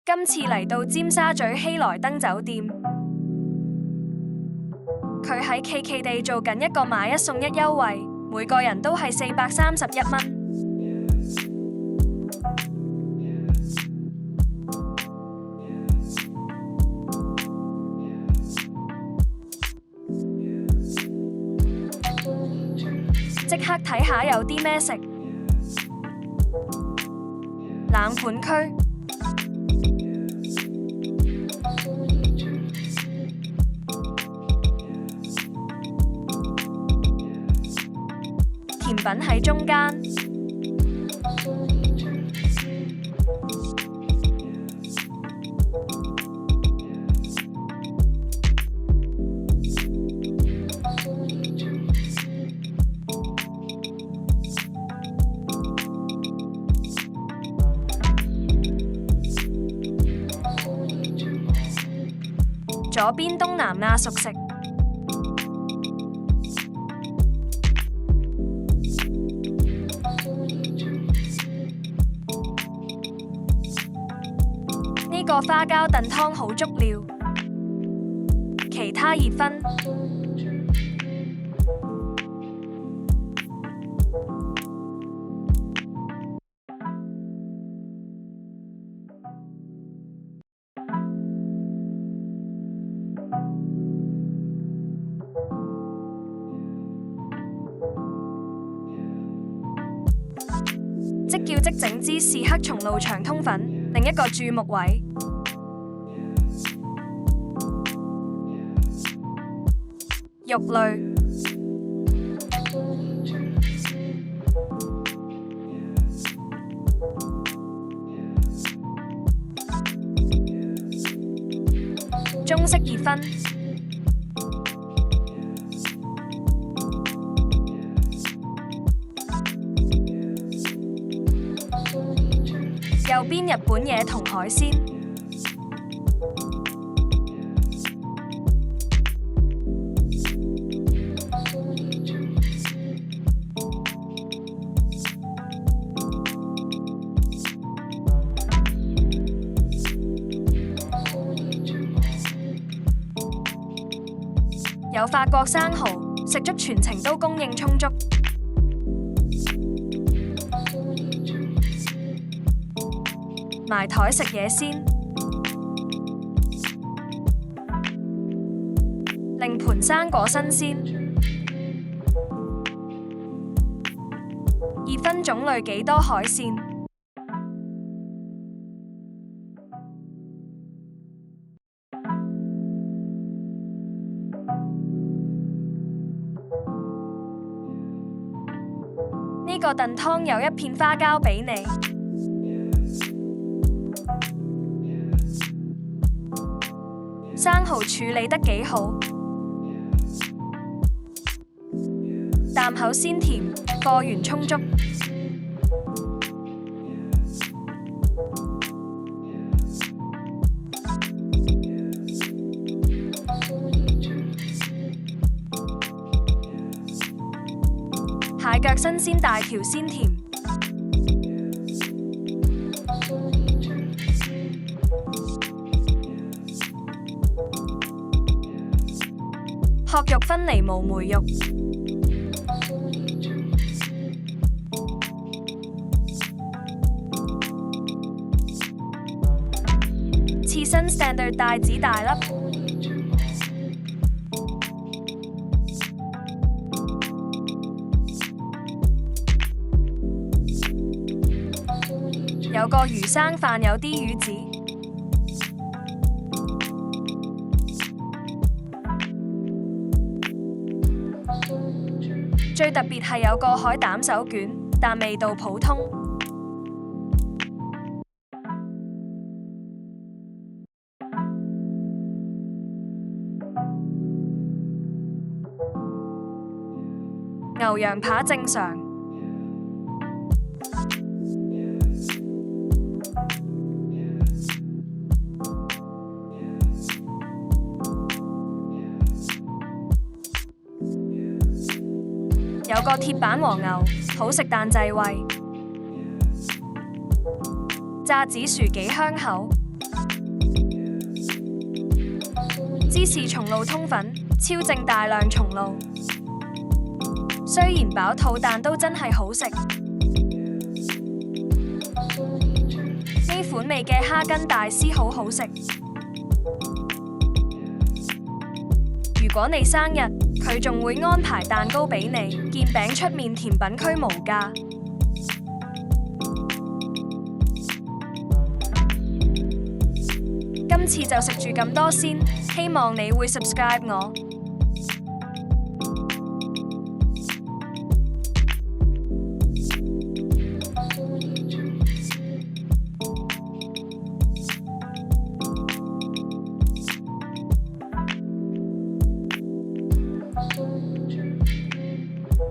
今次嚟到尖沙咀希萊登酒店，佢喺奇奇地做緊一個買一送一優惠，每個人都係431蚊。即刻睇下有啲咩食。冷盤區，甜品喺中間。左邊東南亞熟食，呢個花膠燉湯好足料，其他熱分。即叫即整之士黑松露長通粉，另一個注目位。肉類，中式熱分。右邊日本嘢同海鮮，有法國生蠔，食足全程都供應充足。埋台食嘢先，令盤生果新鮮。熱分種類幾多海鮮？呢個燉湯有一片花膠俾你。生蠔處理得幾好，淡口鮮甜，貨源充足。蟹腳新鮮大條鮮甜。殼肉分離無梅肉，刺身 standard 帶子大粒，有個魚生飯有啲魚子。最特別係有個海膽手卷，但味道普通。牛羊扒正常。有個鐵板和牛，好食但滯胃。炸紫薯幾香口。芝士松露通粉，超正大量松露。雖然飽肚，但都真係好食。呢款味嘅哈根達斯好好食。如果你生日，佢仲會安排蛋糕俾你。件餅出面甜品區無價。今次就食住咁多先，希望你會 subscribe 我。